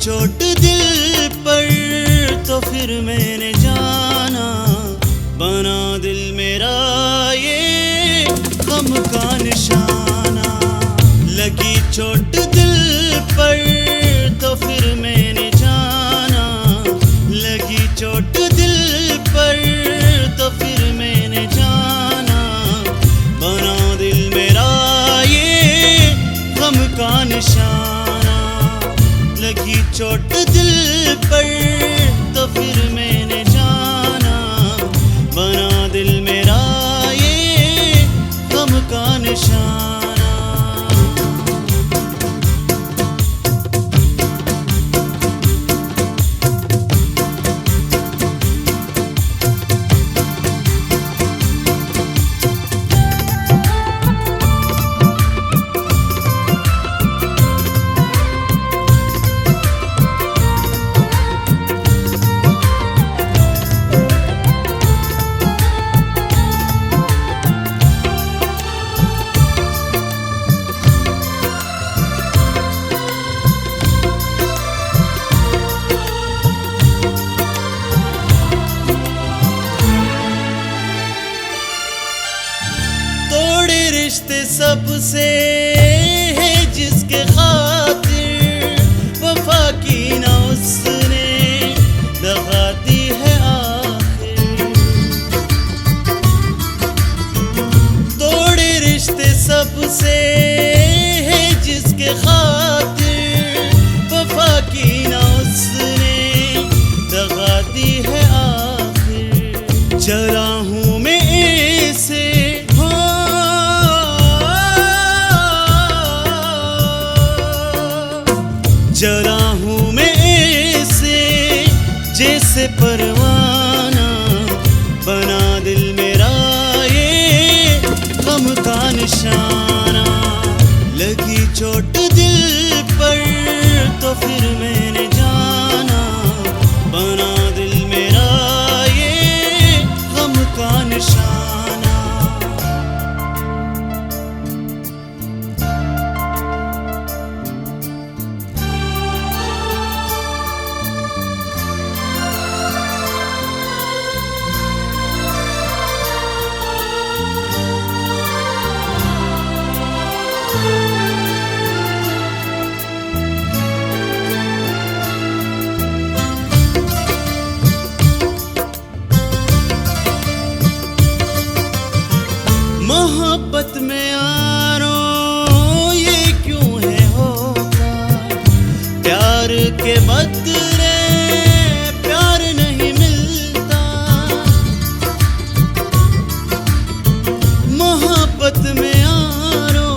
चोट दिल पर तो फिर मैंने जाना, बना दिल मेरा ये गम का निशाना। लगी चोट दिल पर तो फिर मैंने जाना, लगी चोट दिल पर तो फिर मैंने जाना, बना दिल मेरा ये गम का निशाना। लगी चोट दिल पर तो फिर मैंने जाना, बना दिल मेरा ये गम का निशाना। रिश्ते सबसे है जिसके खातिर वफा की ना उसने दगा दी है आखिर। तोड़े रिश्ते सबसे है जिसके खातिर वफा की ना उसने दगा दी है आखिर। जरा हूँ मैं ऐसे जरा हूँ मैं ऐसे जैसे परवाना, बना दिल मेरा ये गम का निशाना। लगी चोट दिल पर तो फिर मैंने जाना, बना दिल मेरा ये गम का निशाना। मोहब्बत में यारो ये क्यों है होता, प्यार के बदले प्यार नहीं मिलता। मोहब्बत में यारो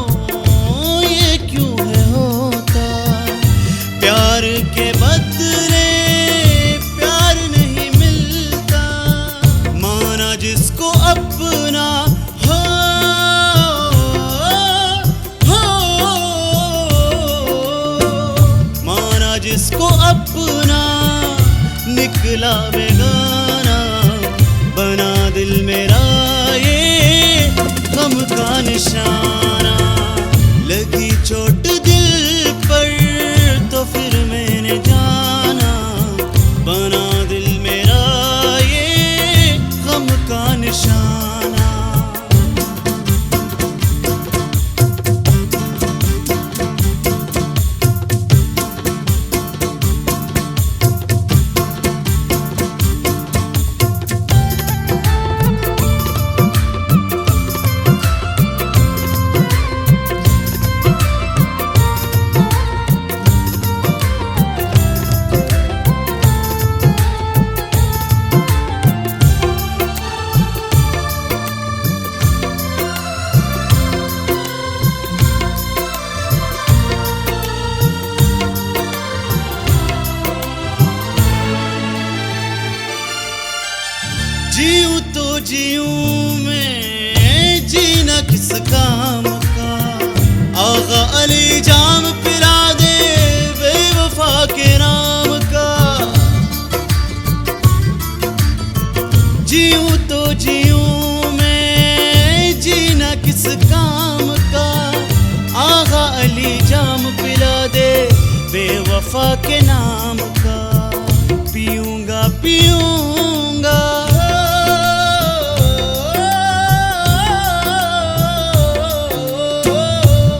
ये क्यों है होता, प्यार के बदले प्यार नहीं मिलता। माना जिसको अपना जिसको अपना निकला बेगाना, बना दिल मेरा ये गम का निशाना। लगी चोट दिल पर तो फिर मैंने जाना, बना दिल मेरा ये गम का निशाना। जीऊं तो जीऊं मैं, जीना किस काम का। आगा अली जाम पिला दे बेवफा के नाम का। जीऊं तो जीऊं मैं, जीना किस काम का। आगा अली जाम पिला दे बेवफा के नाम का। पीऊंगा पीऊंगा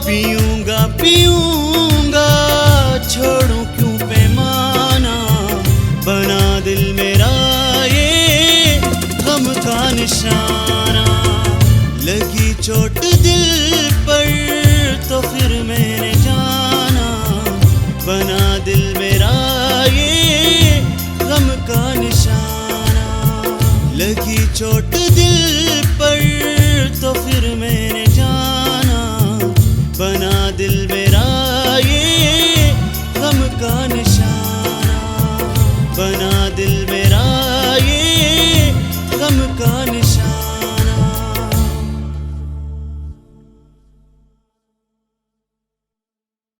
पीऊंगा पीऊंगा, छोड़ूं क्यों पैमाना, बना दिल मेरा ये गम का निशाना। लगी चोट दिल पर तो फिर मैंने जाना, बना दिल मेरा ये गम का निशाना। लगी चोट दिल पर तो फिर मैंने जाना, बना